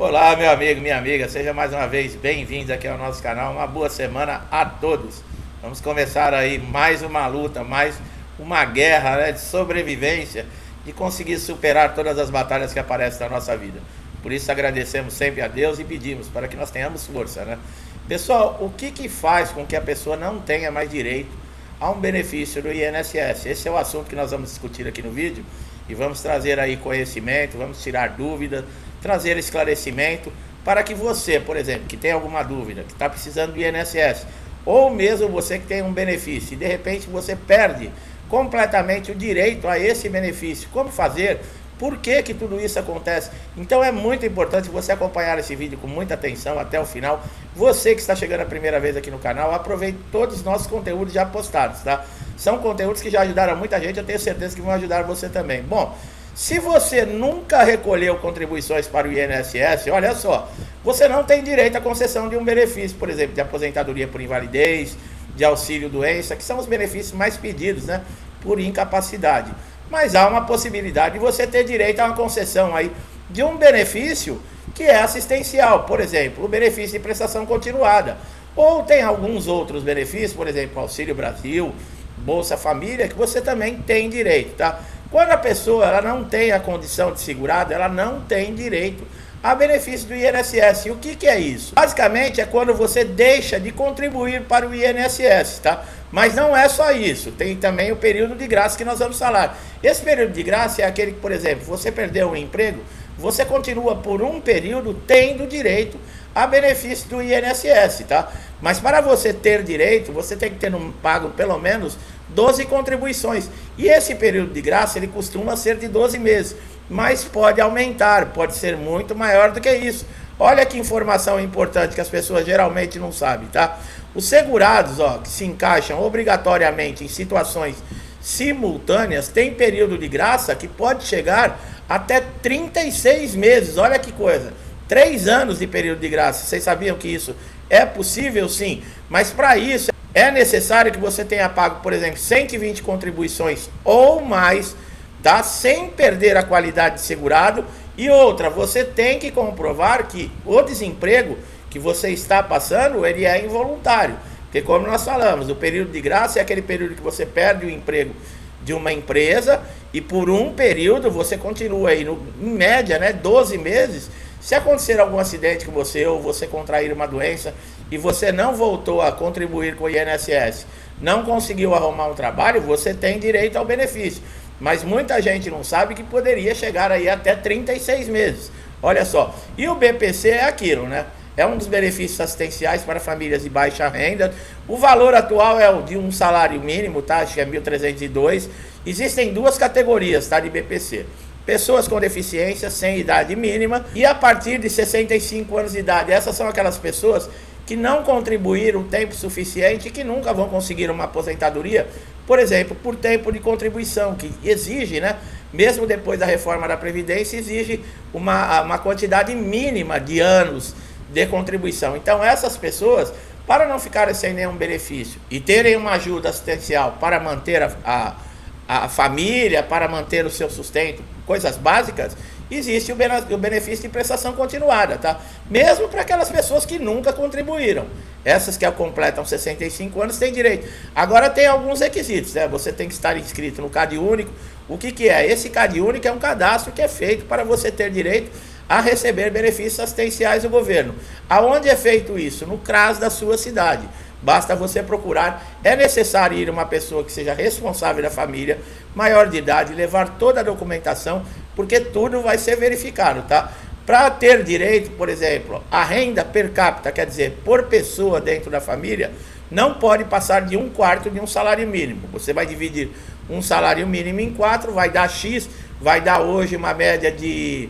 Olá, meu amigo, minha amiga, seja mais uma vez bem-vindos aqui ao nosso canal. Uma boa semana a todos. Vamos começar aí mais uma luta, mais uma guerra, né, de sobrevivência, de conseguir superar todas as batalhas que aparecem na nossa vida. Por isso agradecemos sempre a Deus e pedimos para que nós tenhamos força, né? Pessoal, o que faz com que a pessoa não tenha mais direito a um benefício do INSS? Esse é o assunto que nós vamos discutir aqui no vídeo e vamos trazer aí conhecimento, vamos tirar dúvidas, trazer esclarecimento para que você, por exemplo, que tem alguma dúvida, que está precisando do INSS, ou mesmo você que tem um benefício e de repente você perde completamente o direito a esse benefício, como fazer? Por que tudo isso acontece? Então é muito importante você acompanhar esse vídeo com muita atenção até o final. Você que está chegando a primeira vez aqui no canal, aproveite todos os nossos conteúdos já postados, tá? São conteúdos que já ajudaram muita gente, eu tenho certeza que vão ajudar você também. Bom, se você nunca recolheu contribuições para o INSS, olha só, você não tem direito à concessão de um benefício, por exemplo, de aposentadoria por invalidez, de auxílio-doença, que são os benefícios mais pedidos, né, por incapacidade. Mas há uma possibilidade de você ter direito a uma concessão aí de um benefício que é assistencial, por exemplo, o benefício de prestação continuada. Ou tem alguns outros benefícios, por exemplo, Auxílio Brasil, Bolsa Família, que você também tem direito, tá? Quando a pessoa ela não tem a condição de segurado, ela não tem direito a benefício do INSS. E o que é isso? Basicamente é quando você deixa de contribuir para o INSS, tá? Mas não é só isso, tem também o período de graça que nós vamos falar. Esse período de graça é aquele que, por exemplo, você perdeu um emprego, você continua por um período tendo direito a benefício do INSS, tá? Mas para você ter direito, você tem que ter pago pelo menos 12 contribuições. E esse período de graça, ele costuma ser de 12 meses, mas pode aumentar, pode ser muito maior do que isso. Olha que informação importante que as pessoas geralmente não sabem, tá? Os segurados, ó, que se encaixam obrigatoriamente em situações simultâneas, tem período de graça que pode chegar até 36 meses. Olha que coisa, 3 anos de período de graça. Vocês sabiam que isso é possível? Sim, mas para isso é necessário que você tenha pago, por exemplo, 120 contribuições ou mais, tá? Sem perder a qualidade de segurado. E outra, você tem que comprovar que o desemprego que você está passando, ele é involuntário. Porque como nós falamos, o período de graça é aquele período que você perde o emprego de uma empresa e por um período você continua aí, em média, né, 12 meses. Se acontecer algum acidente com você ou você contrair uma doença e você não voltou a contribuir com o INSS, não conseguiu arrumar um trabalho, você tem direito ao benefício. Mas muita gente não sabe que poderia chegar aí até 36 meses. Olha só, e o BPC é aquilo, né? É um dos benefícios assistenciais para famílias de baixa renda. O valor atual é o de um salário mínimo, tá? Acho que é 1.302. Existem duas categorias, tá, de BPC. Pessoas com deficiência, sem idade mínima e a partir de 65 anos de idade. Essas são aquelas pessoas que não contribuíram tempo suficiente e que nunca vão conseguir uma aposentadoria, por exemplo, por tempo de contribuição, que exige, né? Mesmo depois da reforma da Previdência, exige uma quantidade mínima de anos de contribuição. Então essas pessoas, para não ficarem sem nenhum benefício e terem uma ajuda assistencial para manter a família, para manter o seu sustento, coisas básicas, existe o benefício de prestação continuada, tá? Mesmo para aquelas pessoas que nunca contribuíram. Essas que completam 65 anos têm direito. Agora tem alguns requisitos, né? Você tem que estar inscrito no CadÚnico. O que é? Esse CadÚnico é um cadastro que é feito para você ter direito a receber benefícios assistenciais do governo. Aonde é feito isso? No CRAS da sua cidade. Basta você procurar. É necessário ir uma pessoa que seja responsável da família, maior de idade, levar toda a documentação, porque tudo vai ser verificado, tá? Para ter direito, por exemplo, a renda per capita, quer dizer, por pessoa dentro da família, não pode passar de 1/4 de um salário mínimo. Você vai dividir um salário mínimo em 4, vai dar X, vai dar hoje uma média de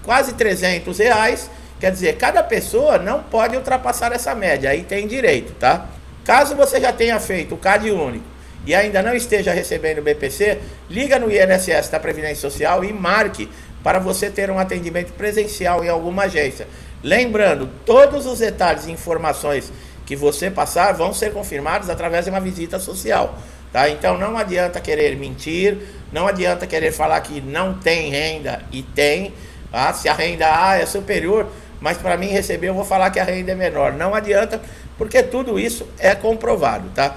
quase R$300, quer dizer, cada pessoa não pode ultrapassar essa média, aí tem direito, tá? Caso você já tenha feito o CadÚnico e ainda não esteja recebendo o BPC, liga no INSS da Previdência Social e marque para você ter um atendimento presencial em alguma agência. Lembrando, todos os detalhes e informações que você passar vão ser confirmados através de uma visita social, tá? Então não adianta querer mentir, não adianta querer falar que não tem renda e tem. Se a renda A é superior, mas para mim receber eu vou falar que a renda é menor. Não adianta, porque tudo isso é comprovado, tá?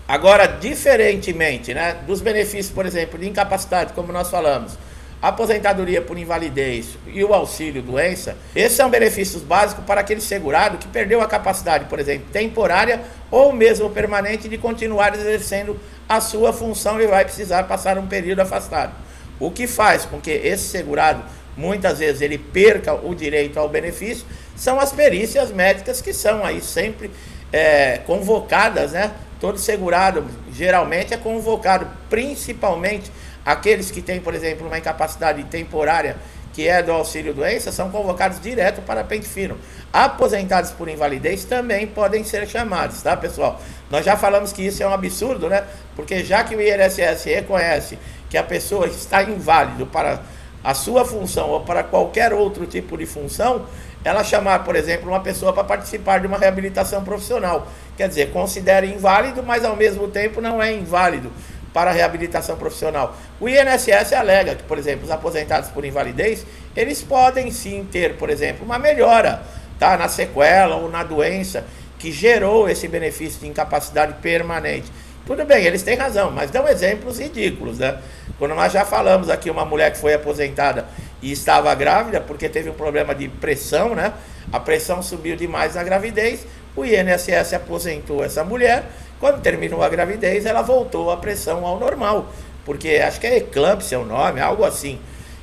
Agora, diferentemente, né, dos benefícios, por exemplo, de incapacidade, como nós falamos, aposentadoria por invalidez e o auxílio doença, esses são benefícios básicos para aquele segurado que perdeu a capacidade, por exemplo, temporária ou mesmo permanente de continuar exercendo a sua função e vai precisar passar um período afastado. O que faz com que esse segurado, muitas vezes, ele perca o direito ao benefício, são as perícias médicas que são aí sempre convocadas, né? Todo segurado geralmente é convocado, principalmente aqueles que têm, por exemplo, uma incapacidade temporária, que é do auxílio doença, são convocados direto para pente fino. Aposentados por invalidez também podem ser chamados, tá, pessoal? Nós já falamos que isso é um absurdo, né? Porque já que o INSS reconhece que a pessoa está inválido para a sua função ou para qualquer outro tipo de função, ela chamar, por exemplo, uma pessoa para participar de uma reabilitação profissional. Quer dizer, considera inválido, mas ao mesmo tempo não é inválido para a reabilitação profissional. O INSS alega que, por exemplo, os aposentados por invalidez, eles podem sim ter, por exemplo, uma melhora, tá, na sequela ou na doença que gerou esse benefício de incapacidade permanente. Tudo bem, eles têm razão, mas dão exemplos ridículos, né? Quando nós já falamos aqui, uma mulher que foi aposentada e estava grávida, porque teve um problema de pressão, né? A pressão subiu demais na gravidez, o INSS aposentou essa mulher. Quando terminou a gravidez, ela voltou a pressão ao normal, porque acho que é eclâmpsia o nome, algo assim.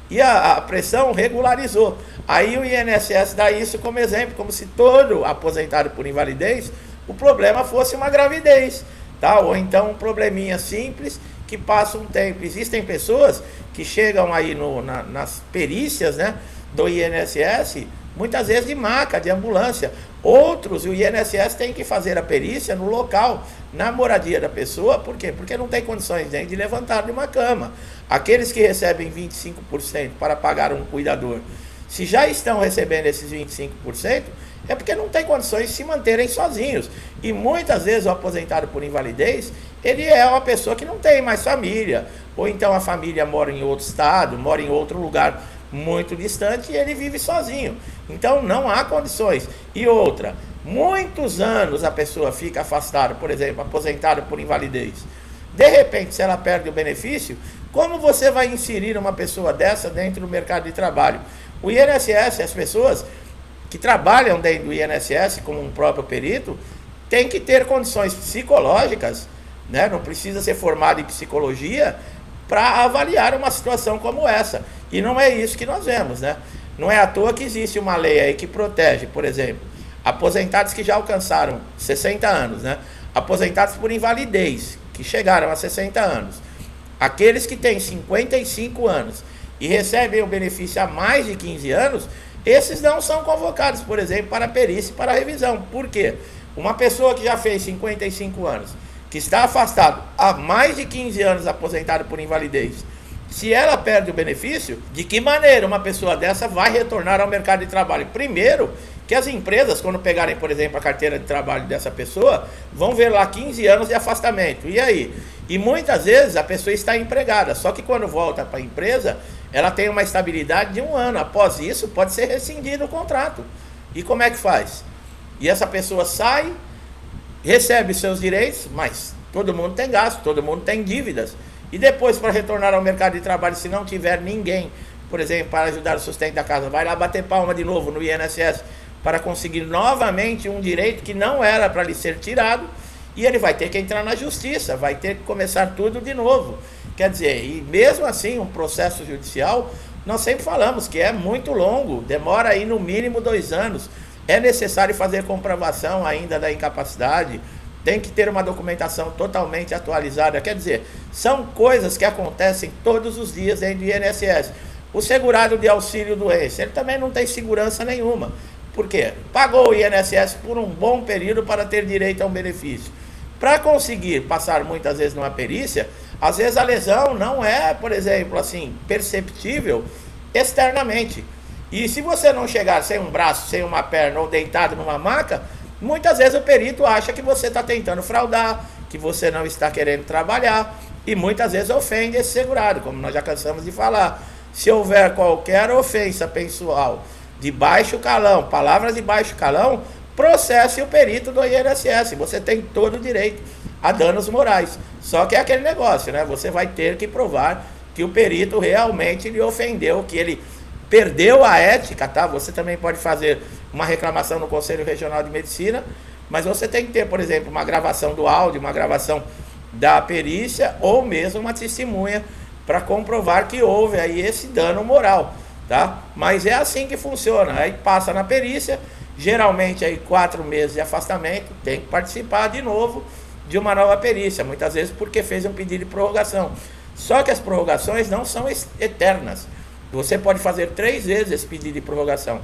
E a pressão regularizou. Aí o INSS dá isso como exemplo, como se todo aposentado por invalidez, o problema fosse uma gravidez, tá? Ou então um probleminha simples que passa um tempo. Existem pessoas que chegam aí nas perícias, né, do INSS, muitas vezes de maca, de ambulância. Outros, o INSS tem que fazer a perícia no local, na moradia da pessoa. Por quê? Porque não tem condições nem de levantar de uma cama. Aqueles que recebem 25% para pagar um cuidador, se já estão recebendo esses 25%, é porque não tem condições de se manterem sozinhos. E muitas vezes o aposentado por invalidez, ele é uma pessoa que não tem mais família, ou então a família mora em outro estado, mora em outro lugar muito distante e ele vive sozinho. Então não há condições. E outra, muitos anos a pessoa fica afastada, por exemplo, aposentada por invalidez. De repente, se ela perde o benefício, como você vai inserir uma pessoa dessa dentro do mercado de trabalho? O INSS, as pessoas que trabalham dentro do INSS como um próprio perito, tem que ter condições psicológicas, né? Não precisa ser formado em psicologia para avaliar uma situação como essa. E não é isso que nós vemos, né? Não é à toa que existe uma lei aí que protege, por exemplo, aposentados que já alcançaram 60 anos, né? Aposentados por invalidez, que chegaram a 60 anos. Aqueles que têm 55 anos e recebem o benefício há mais de 15 anos, esses não são convocados, por exemplo, para perícia e para revisão. Por quê? Uma pessoa que já fez 55 anos, que está afastado há mais de 15 anos aposentado por invalidez, se ela perde o benefício, de que maneira uma pessoa dessa vai retornar ao mercado de trabalho? Primeiro, que as empresas, quando pegarem, por exemplo, a carteira de trabalho dessa pessoa, vão ver lá 15 anos de afastamento. E aí? E muitas vezes a pessoa está empregada, só que quando volta para a empresa, ela tem uma estabilidade de 1 ano. Após isso, pode ser rescindido o contrato. E como é que faz? E essa pessoa sai, recebe seus direitos, mas todo mundo tem gasto, todo mundo tem dívidas. E depois, para retornar ao mercado de trabalho, se não tiver ninguém, por exemplo, para ajudar o sustento da casa, vai lá bater palma de novo no INSS para conseguir novamente um direito que não era para lhe ser tirado, e ele vai ter que entrar na justiça, vai ter que começar tudo de novo. Quer dizer, e mesmo assim, um processo judicial, nós sempre falamos que é muito longo, demora aí no mínimo 2 anos, é necessário fazer comprovação ainda da incapacidade, tem que ter uma documentação totalmente atualizada. Quer dizer, são coisas que acontecem todos os dias dentro do INSS. O segurado de auxílio doença, ele também não tem segurança nenhuma. Por quê? Pagou o INSS por um bom período para ter direito a um benefício. Para conseguir passar muitas vezes numa perícia, às vezes a lesão não é, por exemplo, assim, perceptível externamente. E se você não chegar sem um braço, sem uma perna ou deitado numa maca, muitas vezes o perito acha que você está tentando fraudar, que você não está querendo trabalhar, e muitas vezes ofende esse segurado, como nós já cansamos de falar. Se houver qualquer ofensa pessoal de baixo calão, palavras de baixo calão, processe o perito do INSS. Você tem todo o direito a danos morais. Só que é aquele negócio, né? Você vai ter que provar que o perito realmente lhe ofendeu, que ele perdeu a ética, tá? Você também pode fazer uma reclamação no Conselho Regional de Medicina, mas você tem que ter, por exemplo, uma gravação do áudio, uma gravação da perícia ou mesmo uma testemunha para comprovar que houve aí esse dano moral, tá? Mas é assim que funciona. Aí passa na perícia, geralmente aí 4 meses de afastamento, tem que participar de novo de uma nova perícia, muitas vezes porque fez um pedido de prorrogação. Só que as prorrogações não são eternas. Você pode fazer 3 vezes esse pedido de prorrogação.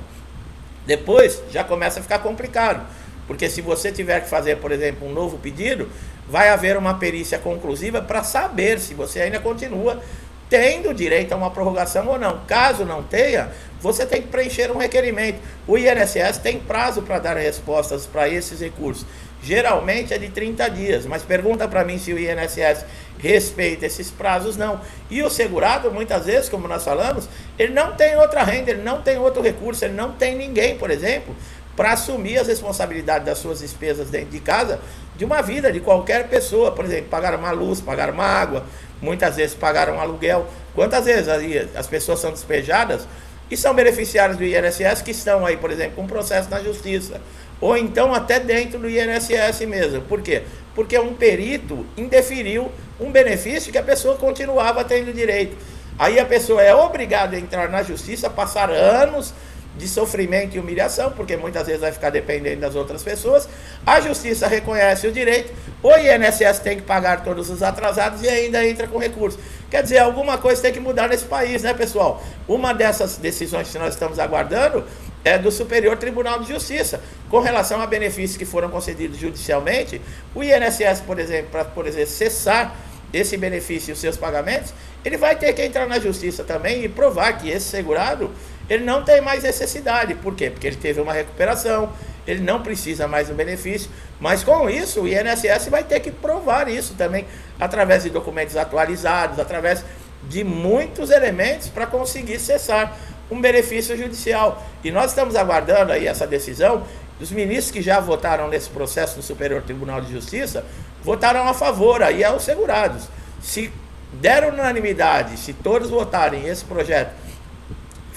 Depois já começa a ficar complicado, porque se você tiver que fazer, por exemplo, um novo pedido, vai haver uma perícia conclusiva para saber se você ainda continua tendo direito a uma prorrogação ou não. Caso não tenha, você tem que preencher um requerimento. O INSS tem prazo para dar respostas para esses recursos. Geralmente é de 30 dias, mas pergunta para mim se o INSS respeita esses prazos, não. E o segurado, muitas vezes, como nós falamos, ele não tem outra renda, ele não tem outro recurso, ele não tem ninguém, por exemplo, para assumir as responsabilidades das suas despesas dentro de casa, de uma vida de qualquer pessoa. Por exemplo, pagaram uma luz, pagaram uma água, muitas vezes pagaram um aluguel. Quantas vezes as pessoas são despejadas e são beneficiários do INSS que estão aí, por exemplo, com um processo na justiça, ou então até dentro do INSS mesmo. Por quê? Porque um perito indeferiu um benefício que a pessoa continuava tendo direito. Aí a pessoa é obrigada a entrar na justiça, passar anos de sofrimento e humilhação, porque muitas vezes vai ficar dependendo das outras pessoas. A justiça reconhece o direito, o INSS tem que pagar todos os atrasados e ainda entra com recurso. Quer dizer, alguma coisa tem que mudar nesse país, né, pessoal? Uma dessas decisões que nós estamos aguardando é do Superior Tribunal de Justiça, com relação a benefícios que foram concedidos judicialmente. O INSS, por exemplo, para, por exemplo, cessar esse benefício e os seus pagamentos, ele vai ter que entrar na justiça também e provar que esse segurado, ele não tem mais necessidade. Por quê? Porque ele teve uma recuperação, ele não precisa mais do benefício, mas com isso o INSS vai ter que provar isso também, através de documentos atualizados, através de muitos elementos para conseguir cessar um benefício judicial. E nós estamos aguardando aí essa decisão. Os ministros que já votaram nesse processo no Superior Tribunal de Justiça, votaram a favor aí aos segurados. Se der unanimidade, se todos votarem esse projeto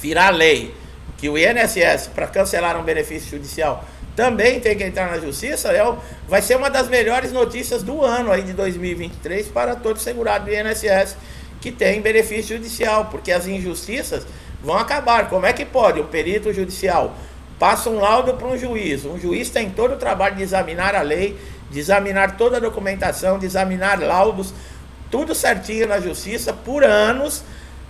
virar lei, que o INSS, para cancelar um benefício judicial, também tem que entrar na justiça, vai ser uma das melhores notícias do ano aí de 2023 para todo segurado do INSS que tem benefício judicial, porque as injustiças vão acabar. Como é que pode um perito judicial passa um laudo para um juiz tem todo o trabalho de examinar a lei, de examinar toda a documentação, de examinar laudos, tudo certinho na justiça por anos.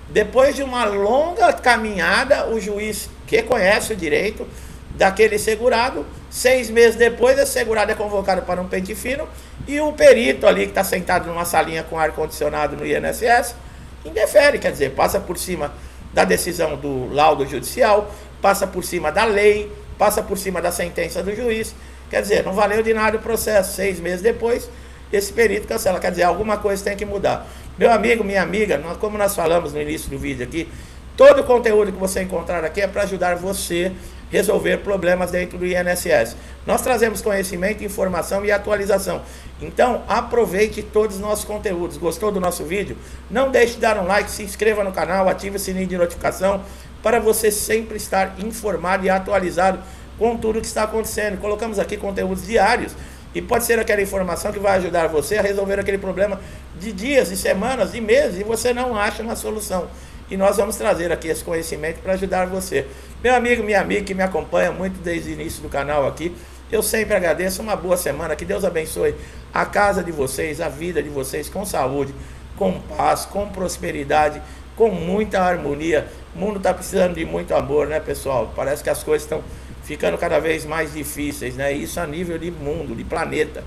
Depois de uma longa caminhada, o juiz reconhece o direito daquele segurado. 6 meses depois, esse segurado é convocado para um pente fino e o perito ali que está sentado numa salinha com ar-condicionado no INSS indefere, quer dizer, passa por cima da decisão do laudo judicial, passa por cima da lei, passa por cima da sentença do juiz. Quer dizer, não valeu de nada o processo. 6 meses depois, esse perito cancela. Quer dizer, alguma coisa tem que mudar. Meu amigo, minha amiga, como nós falamos no início do vídeo aqui, todo o conteúdo que você encontrar aqui é para ajudar você a resolver problemas dentro do INSS. Nós trazemos conhecimento, informação e atualização. Então, aproveite todos os nossos conteúdos. Gostou do nosso vídeo? Não deixe de dar um like, se inscreva no canal, ative o sininho de notificação para você sempre estar informado e atualizado com tudo que está acontecendo. Colocamos aqui conteúdos diários e pode ser aquela informação que vai ajudar você a resolver aquele problema de dias, de semanas, de meses, e você não acha uma solução. E nós vamos trazer aqui esse conhecimento para ajudar você. Meu amigo, minha amiga que me acompanha muito desde o início do canal aqui, eu sempre agradeço. Uma boa semana, que Deus abençoe a casa de vocês, a vida de vocês com saúde, com paz, com prosperidade, com muita harmonia. O mundo está precisando de muito amor, né, pessoal? Parece que as coisas estão ficando cada vez mais difíceis, né? Isso a nível de mundo, de planeta.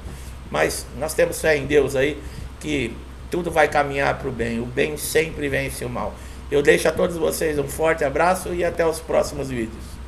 Mas nós temos fé em Deus aí, que tudo vai caminhar para o bem. O bem sempre vence o mal. Eu deixo a todos vocês um forte abraço e até os próximos vídeos.